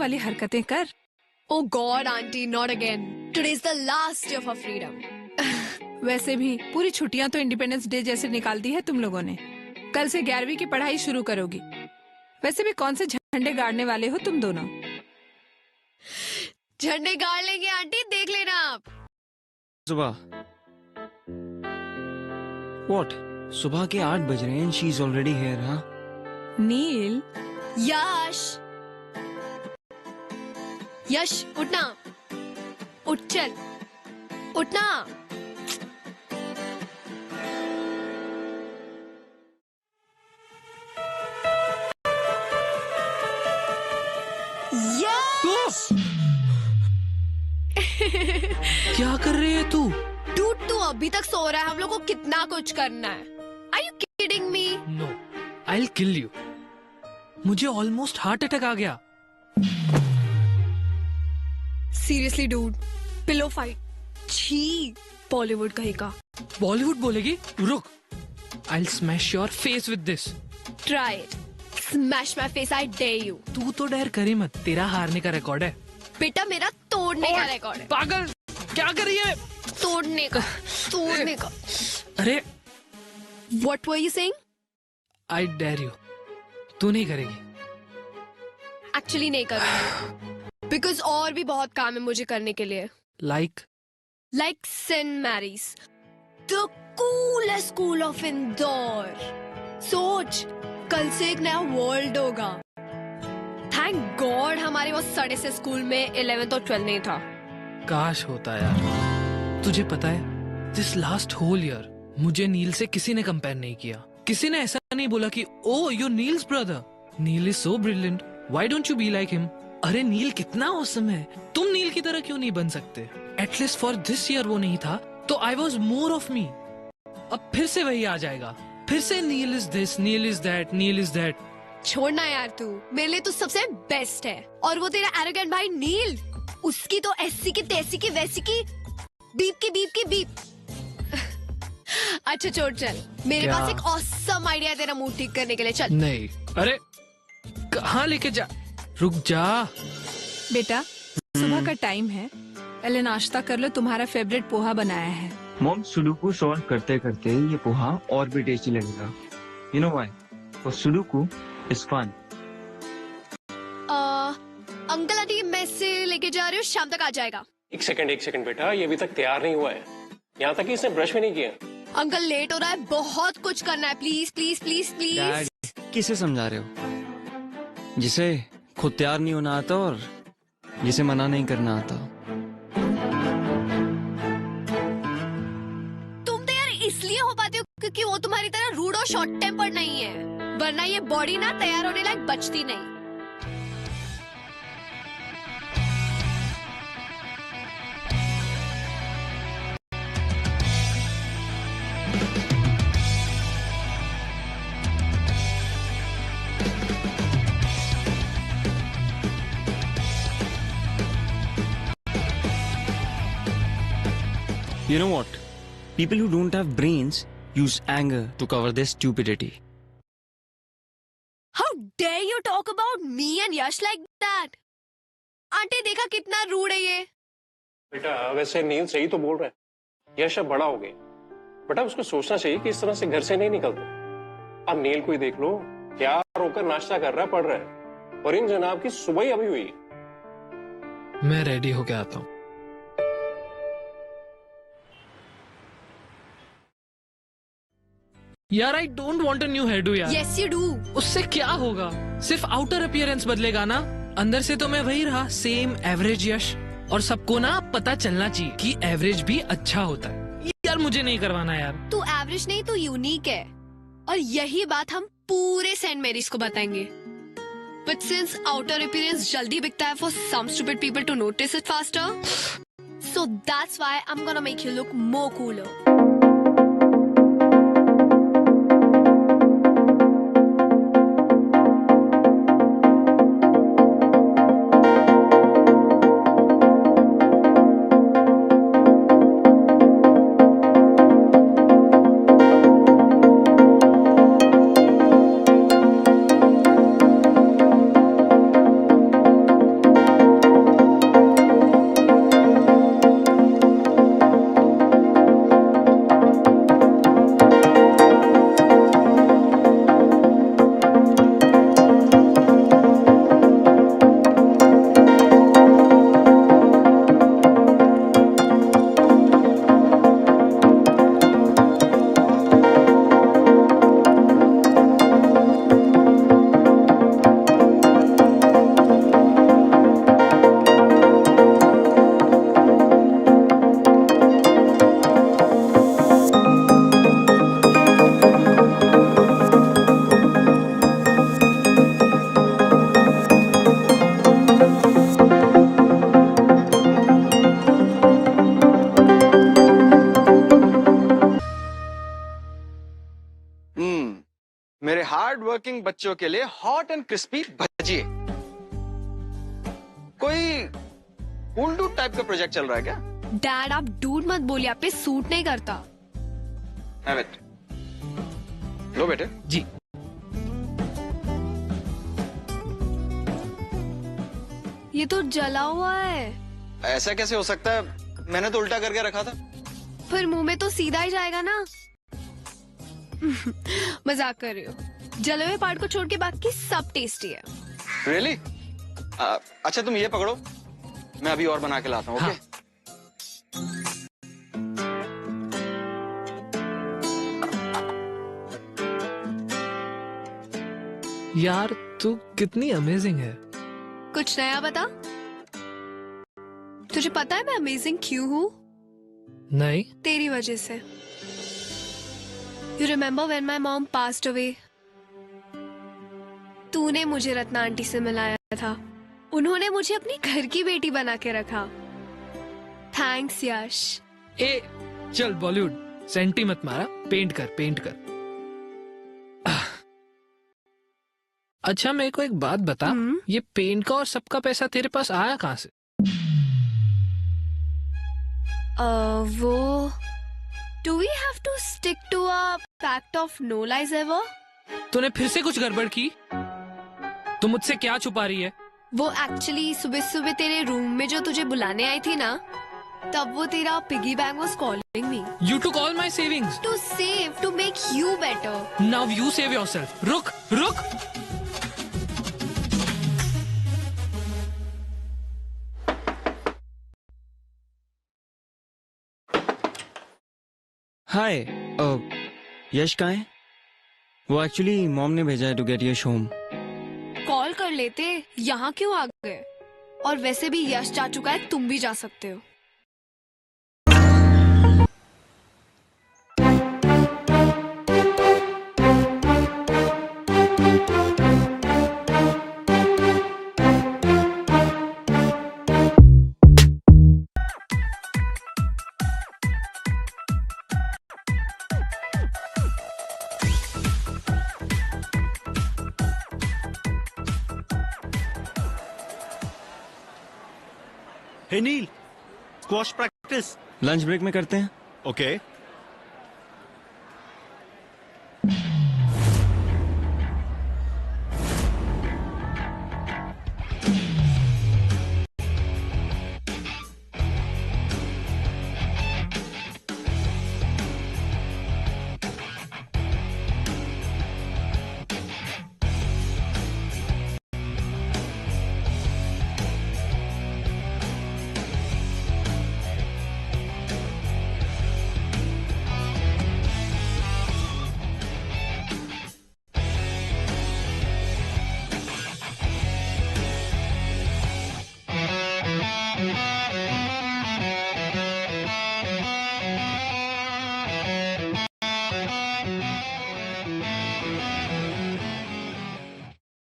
वाली हरकतें कर। Oh God, auntie, not again. Today is the last day of our freedom. वैसे भी पूरी छुट्टियां तो इंडिपेंडेंस डे जैसे निकाल दी है तुम लोगों ने। कल से 11वीं की पढ़ाई शुरू करोगी। वैसे भी कौन से झंडे गाड़ने वाले हो तुम दोनों? झंडे गाड़ लेंगे आंटी, देख लेना आप। सुबह What? सुबह के 8 बज रहे हैं। She is already here, हाँ? नील, यश, यश उठना, उठ चल, उठना। यश! क्या कर रही है तू? डूड, तू अभी तक सो रहा है। हम लोग को कितना कुछ करना है। Are you kidding me? No, I'll kill you. मुझे ऑलमोस्ट हार्ट अटैक आ गया। Seriously, dude. Pillow fight. छी, बॉलीवुड कहीं का। बॉलीवुड बोलेगी? रुक। I'll smash your face with this. Try it. Smash my face, I dare you. तू तो डर करी मत, तेरा हारने का रिकॉर्ड है। बेटा मेरा तोड़ने का रिकॉर्ड है। पागल, क्या कर रही है? तोड़ने का, तोड़ने का। अरे, What were you saying? I dare you. तू नहीं करेगी। Actually नहीं करूँगी। Because और भी बहुत काम है मुझे करने के लिए। Like St. Mary's, the coolest school of Indore. सोच, कल से एक नया वर्ल्ड होगा। Thank God हमारे वो सड़े से स्कूल में 11th और 12th नहीं था। काश होता यार। तुझे पता है, this last whole year मुझे नील से किसी ने कंपेयर नहीं किया। किसी ने ऐसा नहीं बोला कि oh you're Neil's brother. Neil is so brilliant. Why don't you be like him? अरे नील कितना awesome है। तुम नील की तरह क्यों नहीं बन सकते? At least for this year वो नहीं था, तो I was more of me. अब फिर से वही आ जाएगा। फिर से Neil is this, Neil is that, Neil is that. छोड़ना यार तू, मेरे लिए तू सबसे बेस्ट है। और वो तेरा एरोगेंट भाई नील, उसकी तो ऐसी की तैसी की वैसी की बीप की बीप। अच्छा छोड़, चल मेरे क्या? पास एक ऑसम आइडिया है तेरा मूड ठीक करने के लिए। चल। नहीं, अरे कहाँ लेके जा? रुक जा। बेटा सुबह का टाइम है, पहले नाश्ता कर लो। तुम्हारा फेवरेट पोहा बनाया है। मॉम, सुडोकू सॉल्व करते करते ये पोहा और भी टेस्टी लगेगा। You know why? For sudoku is fun. Uncle aunty मैं से लेके जा रही हूँ, शाम तक आ जाएगा। एक सेकंड बेटा, ये अभी तक तैयार नहीं हुआ है। यहाँ तक कि इसने ब्रश भी नहीं किया। अंकल लेट हो रहा है, बहुत कुछ करना है। Please please please please. Dad, किसे समझा रहे हो? जिसे खुद तैयार नहीं होना आता और जिसे मना नहीं करना आता। तुम तो यार इसलिए हो पाते हो क्योंकि वो तुम्हारी तरह रूड और शॉर्ट टेम्पर नहीं है, वरना ये बॉडी ना तैयार होने लायक बचती नहीं। You know what? People who don't have brains use anger to cover their stupidity. How dare you talk about me and Yash like that? Aunty देखा कितना रूड है ये। बेटा वैसे नील सही तो बोल रहा है। यश अब बड़ा हो गया, बेटा उसको सोचना चाहिए कि इस तरह से घर से नहीं निकलते। अब नील को ही देख लो, तैयार होकर नाश्ता कर रहा है, पढ़ रहा है, और इन जनाब की सुबह ही अभी हुई है। मैं रेडी होके आता हूँ। यार I don't want a new hairdo यार। Yes you do. उससे क्या होगा? सिर्फ आउटर अपीयरेंस बदलेगा ना, अंदर से तो मैं वही रहा, सेम एवरेज यश। और सबको ना पता चलना चाहिए कि एवरेज भी अच्छा होता है। यार मुझे नहीं करवाना यार। तू एवरेज नहीं, तू यूनिक है, और यही बात हम पूरे सेंट मेरीज को बताएंगे। But since outer appearance जल्दी बिकता है for some stupid people to notice it faster, so that's why I'm gonna make you look more cooler. Working बच्चों के लिए हॉट एंड क्रिस्पी भजिए। कोई उल्लू टाइप का प्रोजेक्ट चल रहा है क्या? डैड आप डूड मत बोलिए, आप पे सूट नहीं करता। Have it. लो बेटे। जी। ये तो जला हुआ है। ऐसा कैसे हो सकता है? मैंने तो उल्टा करके रखा था। फिर मुंह में तो सीधा ही जाएगा ना। मजाक कर रही हो। जले हुए पार्ट को छोड़ के बाकी सब टेस्टी है। Really? अच्छा तुम ये पकड़ो, मैं अभी और बना के लाता हूँ। हाँ। ओके? यार तू कितनी अमेजिंग है। कुछ नया बता। तुझे पता है मैं अमेजिंग क्यों हूँ? नहीं। तेरी वजह से। You remember when my mom passed away? तूने मुझे रत्ना आंटी से मिलाया था। उन्होंने मुझे अपनी घर की बेटी बना के रखा। थैंक्स यश। ए चल बॉलीवुड सेंटी मत मारा, पेंट कर पेंट कर। अच्छा मेरे को एक बात बता, ये पेंट का और सबका पैसा तेरे पास आया कहाँ से? वो do we have to stick to a fact of no lies ever? तूने फिर से कुछ गड़बड़ की? तू मुझसे क्या छुपा रही है? वो एक्चुअली सुबह सुबह तेरे रूम में जो तुझे बुलाने आई थी ना, तब वो तेरा piggy bank was calling me You took all my savings. To save, to make you better. Now you save yourself. रुक रुक। हाय, यश कहाँ है? वो एक्चुअली मॉम ने भेजा है to get Yash home. Call कर लेते, यहाँ क्यों आ गए? और वैसे भी यश जा चुका है, तुम भी जा सकते हो। हे नील, स्क्वॉश प्रैक्टिस। लंच ब्रेक में करते हैं। ओके।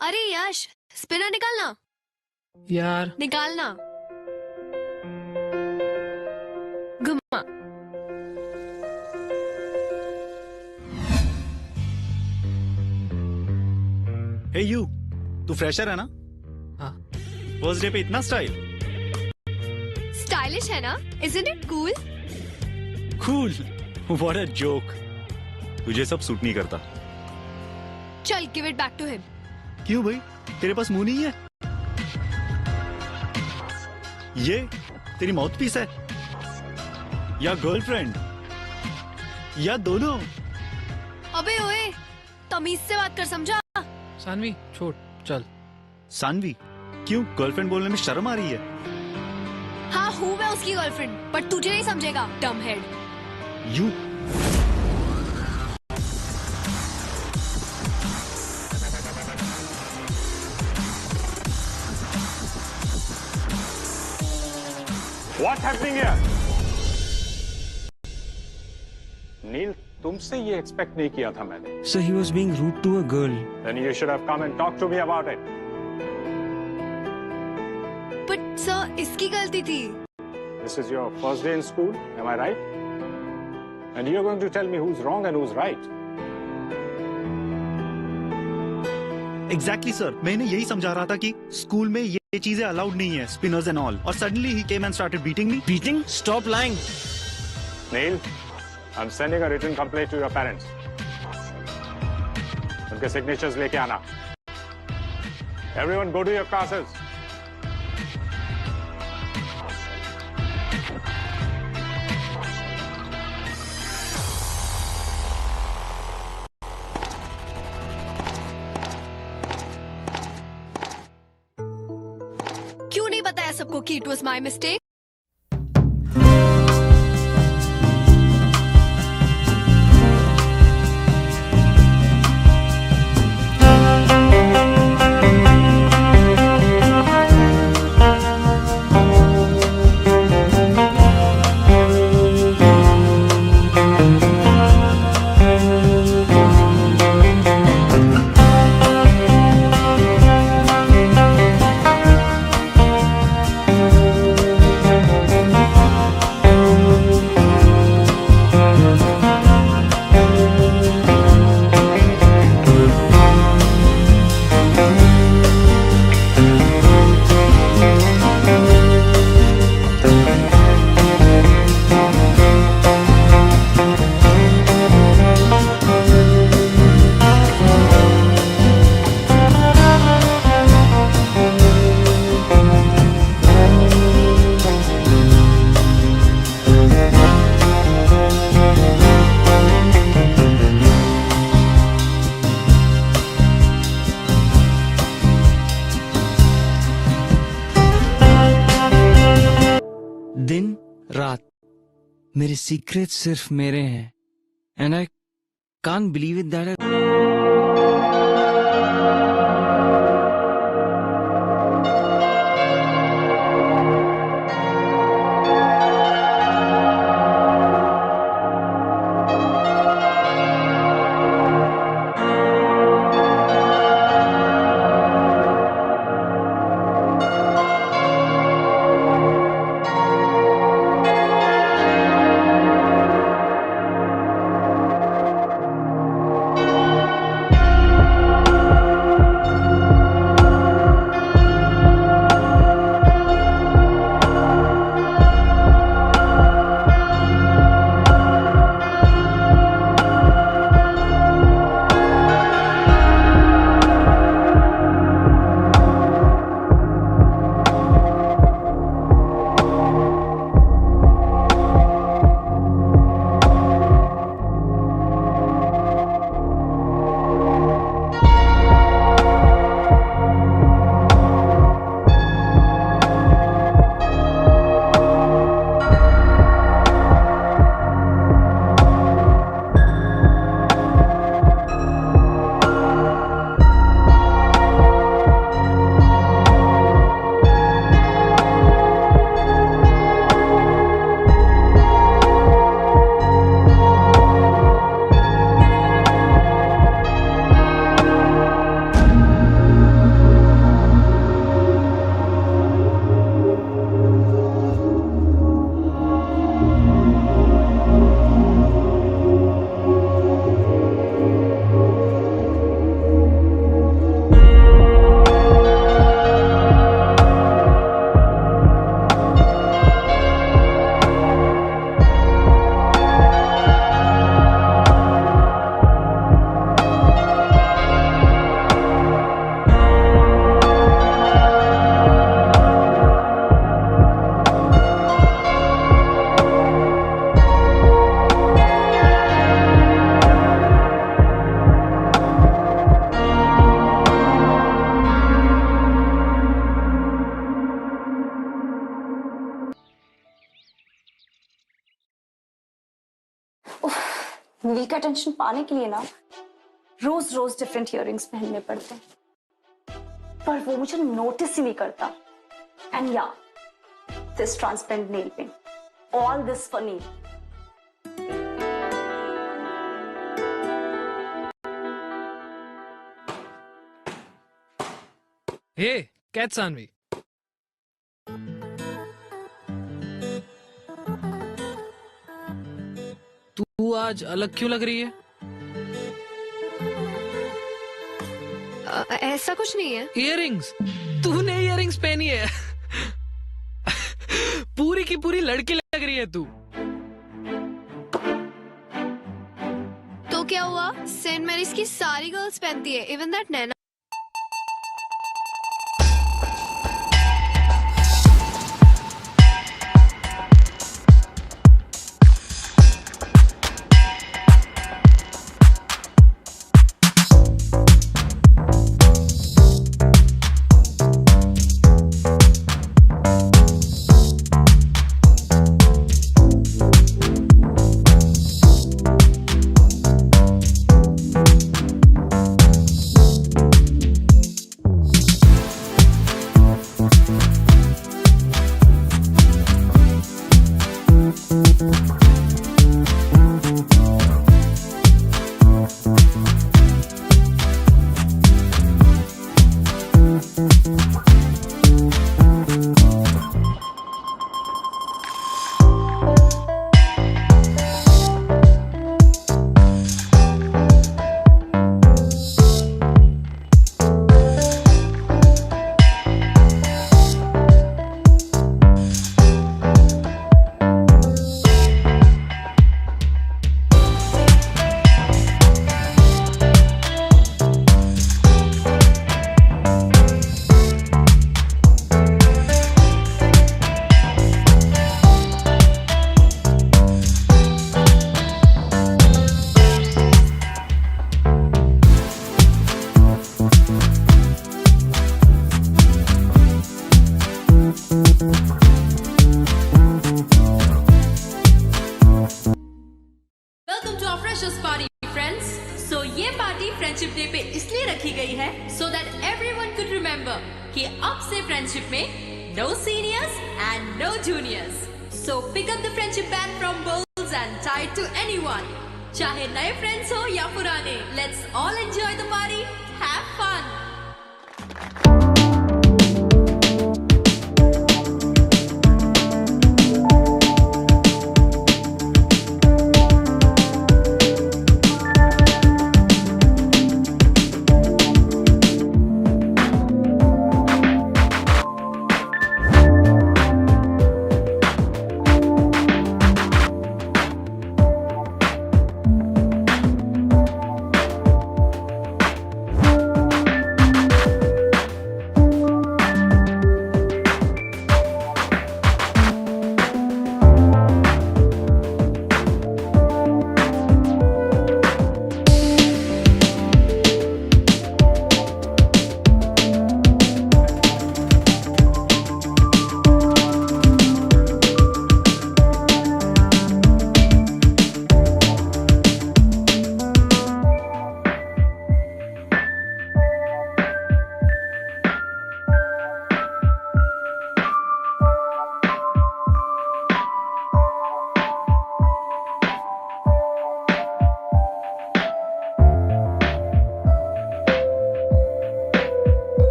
अरे यश, स्पिनर निकालना। यार निकालना। घुमा। हे यू, तू फ्रेशर है ना? हाँ। फर्स्ट डे पे इतना स्टाइल। स्टाइलिश है ना? Isn't it cool? Cool. What a joke. तुझे सब सूट नहीं करता। चल, give it back to him. क्यों भाई, तेरे पास मुंह नहीं है? ये तेरी माउथ पीस है या गर्लफ्रेंड या दोनों? अबे ओए, तमीज से बात कर, समझा? सानवी छोड़ चल। सानवी, क्यों गर्लफ्रेंड बोलने में शर्म आ रही है? हाँ हूँ मैं उसकी गर्लफ्रेंड, पर तुझे नहीं समझेगा, डम head. You What's happening here? नील, तुमसे ये एक्सपेक्ट नहीं किया था मैंने। So he was being rude to a girl. Then you should have come and talked to me about it. But sir, इसकी गलती थी। This is your first day in school, am I right? And you're going to tell me who's wrong and who's right. Exactly sir, मैं इन्हें यही समझा रहा था कि स्कूल में ये चीजें अलाउड नहीं है, स्पिनर्स एंड ऑल, और सडनली ही came and started beating me. Beating? Stop lying. Neel, I am sending a written complaint to your parents. उनके सिग्नेचर्स लेके आना। Everyone go to your classes. क्यों नहीं बताया सबको कि इट वॉज माई मिस्टेक? दिन रात मेरे सीक्रेट सिर्फ मेरे हैं, and I can't believe it that Neel का टेंशन पाने के लिए ना रोज रोज डिफरेंट इयररिंग्स पहनने पड़ते हैं, पर वो मुझे नोटिस ही नहीं करता। एंड या this transparent nail paint, all this for Neel. Hey catch Saanvi, तू आज अलग क्यों लग रही है? ऐसा कुछ नहीं है। इयररिंग्स, तूने इयररिंग्स पहनी है। पूरी की पूरी लड़की लग रही है तू। तो क्या हुआ, सेंट मैरीज की सारी गर्ल्स पहनती है, even that Naina. Welcome to our freshers party friends. So ये पार्टी फ्रेंडशिप डे पे इसलिए रखी गई है so that everyone could remember कि अब से फ्रेंडशिप में no seniors and no juniors. So pick up the friendship band from bowls and tie to anyone, चाहे नए फ्रेंड्स हो या पुराने। Let's all enjoy the party, have fun.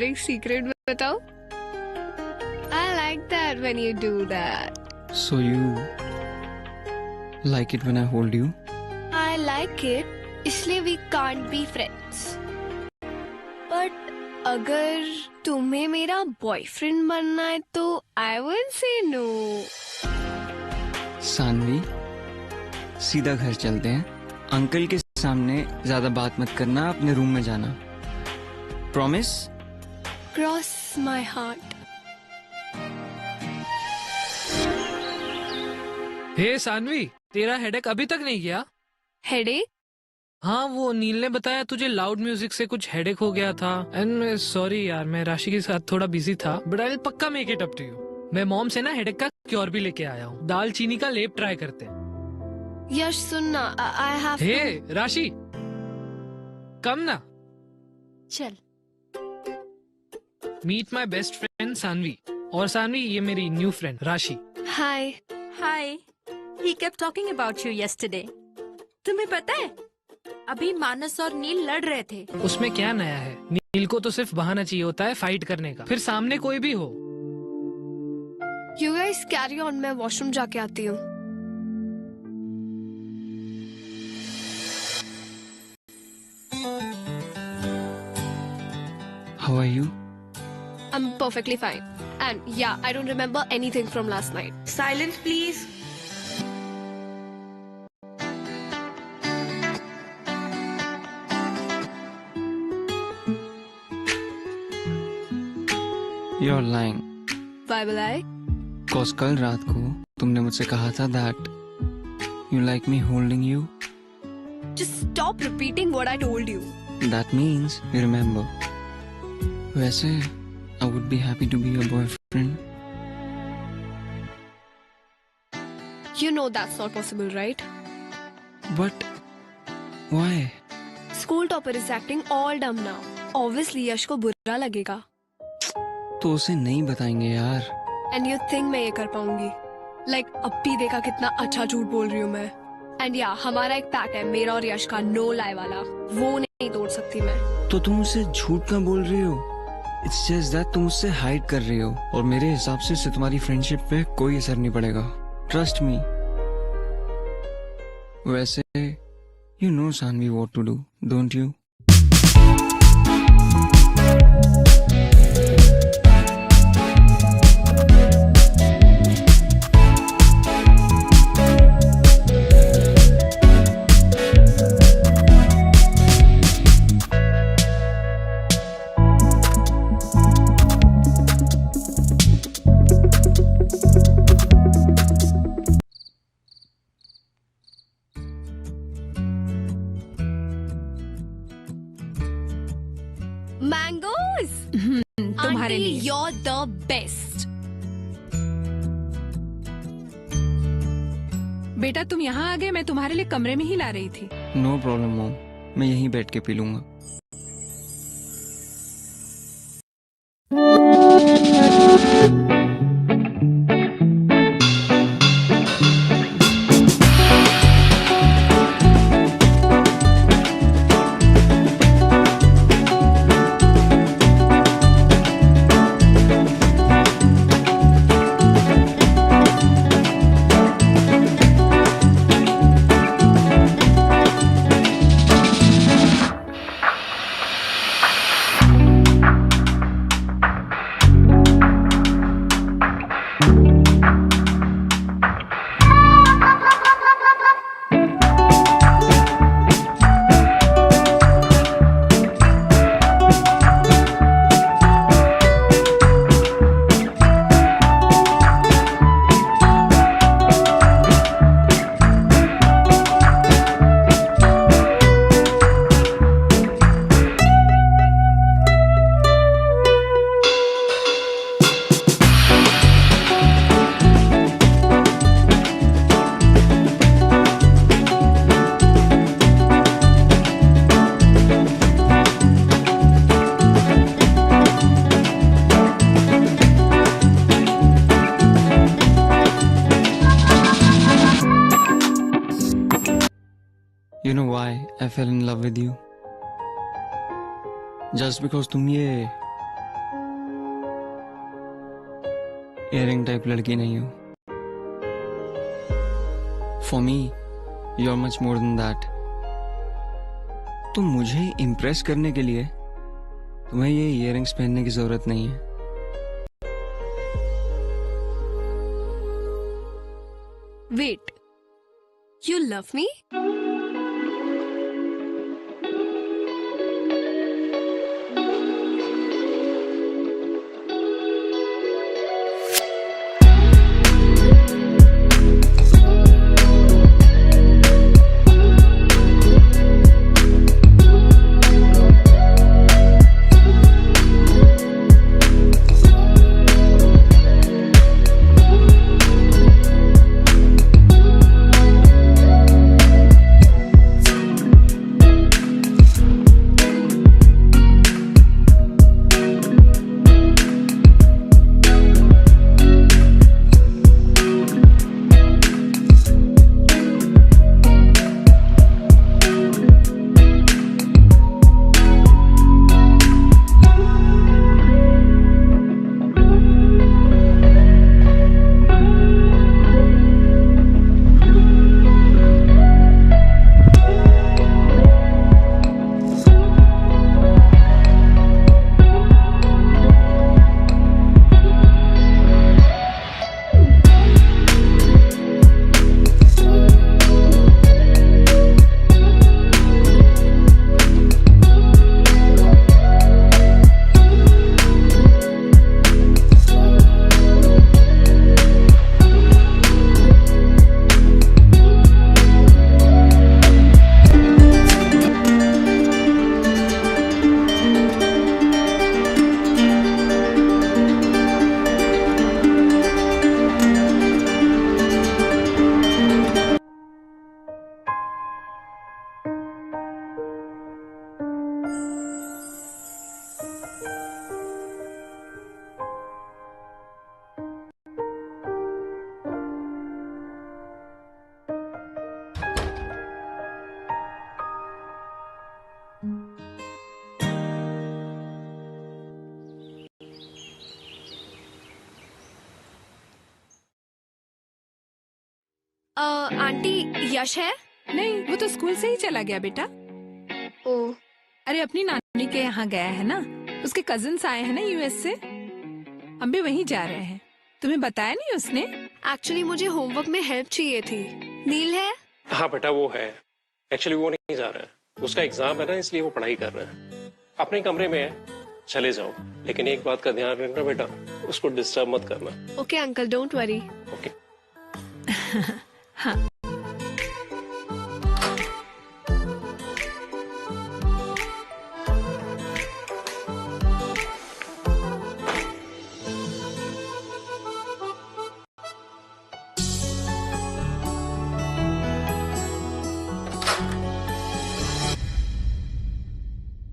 यार एक सीक्रेट बताओ. I like that when you do that. So you like it when I hold you? I like it. इसलिए we can't be friends. But अगर तुम्हें मेरा boyfriend बनना है तो I will say no. Saanvi, सीधा घर चलते हैं. अंकल के सामने ज्यादा बात मत करना, अपने रूम में जाना. प्रॉमिस? Cross my heart. हे सानवी, तेरा हेडेक अभी तक नहीं गया? Headache? हाँ, वो नील ने बताया तुझे लाउड म्यूजिक से कुछ हेडेक हो गया था. एंड सॉरी यार, मैं राशि के साथ थोड़ा बिजी था, बट आई विल पक्का make it up to you. मैं मॉम से ना हेडेक का क्योर भी लेके आया हूँ. दाल चीनी का लेप ट्राई करते हैं. यश सुनना, I have हे to. राशि, कम ना. चल. Meet my best friend Saanvi. और सानवी, ये मेरी new friend Rashi. Hi. Hi. He kept talking about you yesterday. तुम्हें पता है, अभी मानस और नील लड़ रहे थे. उसमें क्या नया है? नील को तो सिर्फ बहाना चाहिए होता है फाइट करने का, फिर सामने कोई भी हो. You guys carry on, मैं वॉशरूम जाके आती हूँ. How are you? I'm perfectly fine. And yeah, I don't remember anything from last night. Silence, please. You're lying. Why will I? Cause कल रात को तुमने मुझसे कहा था that you like me holding you. Just stop repeating what I told you. That means you remember. वैसे I would be happy to be your boyfriend. You know that's not possible, right? But why? School topper is acting all dumb now. Obviously यश को बुरा लगेगा. तो उसे नहीं बताएंगे यार. And you think मैं ये कर पाऊंगी? Like अब भी देखा कितना अच्छा झूठ बोल रही हूँ मैं. And yeah, हमारा एक पैक्ट है मेरा और यश का, no lie वाला. वो नहीं तोड़ सकती मैं. तो तुम उसे झूठ क्यों बोल रही हो? It's just that तुम उससे हाइड कर रही हो, और मेरे हिसाब से इससे तुम्हारी फ्रेंडशिप पे कोई असर नहीं पड़ेगा. Trust me. वैसे you know Sanvi what to do, don't you? Mangoes! तुम्हारे Auntie, लिए. you're the best. बेटा तुम यहाँ आ गए, मैं तुम्हारे लिए कमरे में ही ला रही थी. No problem mom. मैं यहीं बैठ के पी लूंगा. You know why I fell in love with you? Just because तुम ये इयरिंग टाइप लड़की नहीं हो. For me you are much more than that. तो मुझे इम्प्रेस करने के लिए तुम्हें ये इयरिंग्स पहनने की जरूरत नहीं है. Wait, you love me? Aunty, Yash है? नहीं, वो तो स्कूल से ही चला गया बेटा. ओ, अरे अपनी नानी के यहाँ गया है ना. उसके कजिन्स आए हैं ना यूएस से. हम भी वहीं जा रहे हैं. तुम्हें बताया नहीं उसने? एक्चुअली मुझे होमवर्क में हेल्प चाहिए थी. नील है? हाँ बेटा वो है. एक्चुअली वो नहीं जा रहा है, उसका एग्जाम है ना, इसलिए वो पढ़ाई कर रहा है. अपने कमरे में है, चले जाओ. लेकिन एक बात का ध्यान रखना बेटा, उसको डिस्टर्ब मत करना. Okay uncle, don't worry. Okay. हाँ.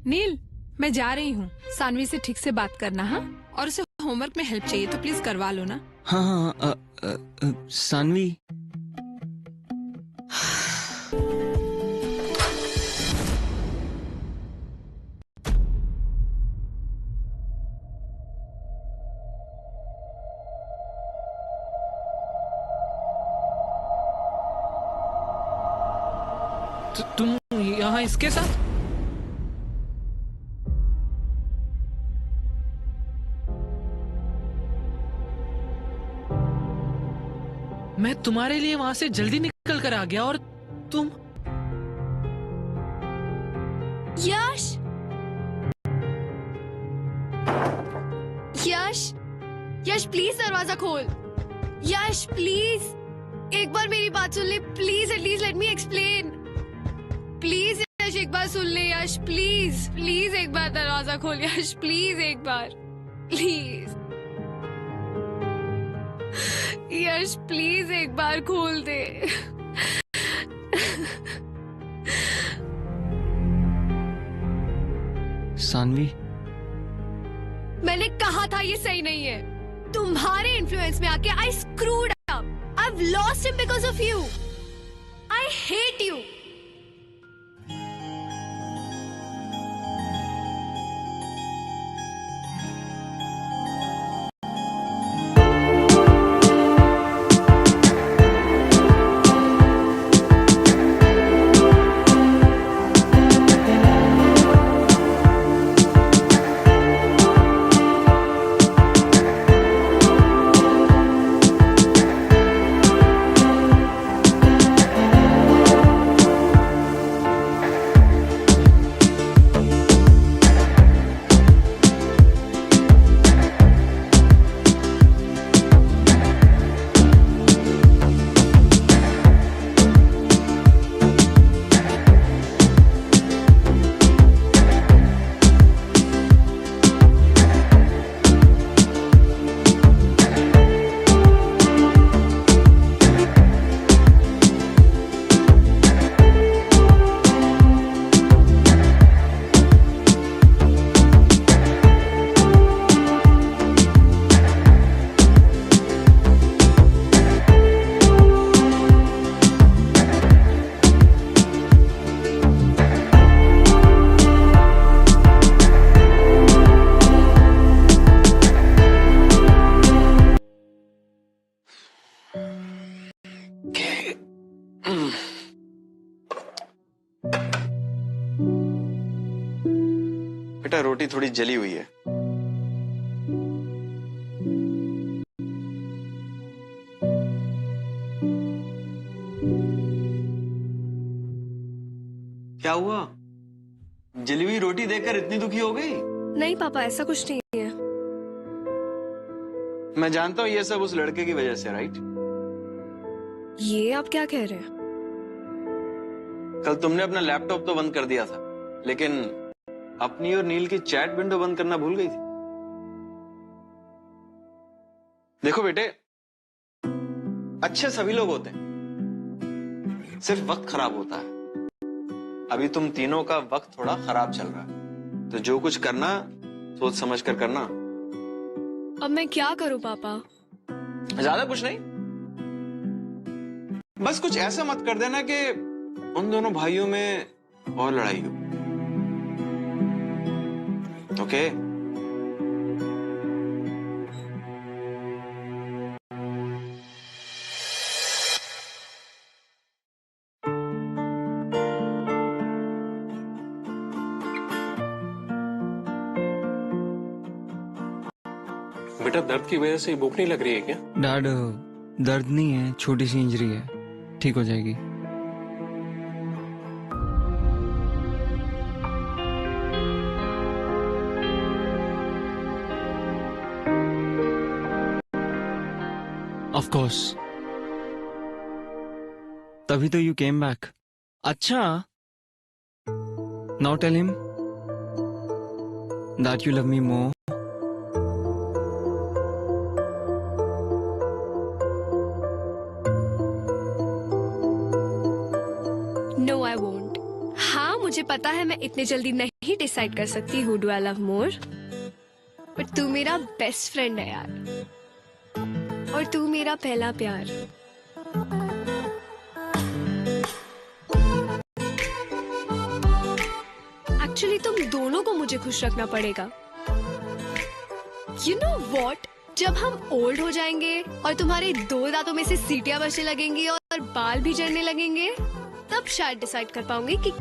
नील, मैं जा रही हूँ. सानवी से ठीक से बात करना. हाँ, और उसे होमवर्क में हेल्प चाहिए तो प्लीज करवा लो ना. हाँ हाँ. सानवी, तुम यहाँ इसके साथ? मैं तुम्हारे लिए वहां से जल्दी निकल कर आ गया और तुम? यश, यश, यश प्लीज दरवाजा खोल. यश प्लीज, एक बार मेरी बात सुन ले please. At least let me explain. Please Yash, एक बार सुन ले. यश प्लीज, प्लीज एक बार दरवाजा खोल. यश प्लीज, एक बार प्लीज. यश प्लीज एक बार खोल दे. सानवी, मैंने कहा था ये सही नहीं है. तुम्हारे इन्फ्लुएंस में आके I screwed up. I've lost him because of you. I hate you. बेटा रोटी थोड़ी जली हुई है। क्या हुआ? जली हुई रोटी देखकर इतनी दुखी हो गई? नहीं पापा, ऐसा कुछ नहीं है। मैं जानता हूं ये सब उस लड़के की वजह से, राइट? ये आप क्या कह रहे हैं? कल तुमने अपना लैपटॉप तो बंद कर दिया था, लेकिन अपनी और नील की चैट विंडो बंद करना भूल गई थी। देखो बेटे, अच्छे सभी लोग होते हैं, सिर्फ वक्त खराब होता है। अभी तुम तीनों का वक्त थोड़ा खराब चल रहा है, तो जो कुछ करना सोच समझ कर करना। अब मैं क्या करूं पापा? ज्यादा कुछ नहीं, बस कुछ ऐसा मत कर देना कि उन दोनों भाइयों में और लड़ाई हो। ओके? बेटा दर्द की वजह से भूख नहीं लग रही है क्या? डैड, दर्द नहीं है, छोटी सी इंजरी है, ठीक हो जाएगी। ऑफ कोर्स, तभी तो यू केम बैक। अच्छा, now tell him that you love me more. No I won't. हाँ मुझे पता है मैं इतने जल्दी नहीं डिसाइड कर सकती who do I love more, but तू मेरा बेस्ट फ्रेंड है यार, और तू मेरा पहला प्यार। एक्चुअली तुम दोनों को मुझे खुश रखना पड़ेगा। यू नो वॉट, जब हम ओल्ड हो जाएंगे और तुम्हारे 2 दांतों में से सीटियां बचने लगेंगी और बाल भी झड़ने लगेंगे, तब शायद डिसाइड कर पाऊंगी कि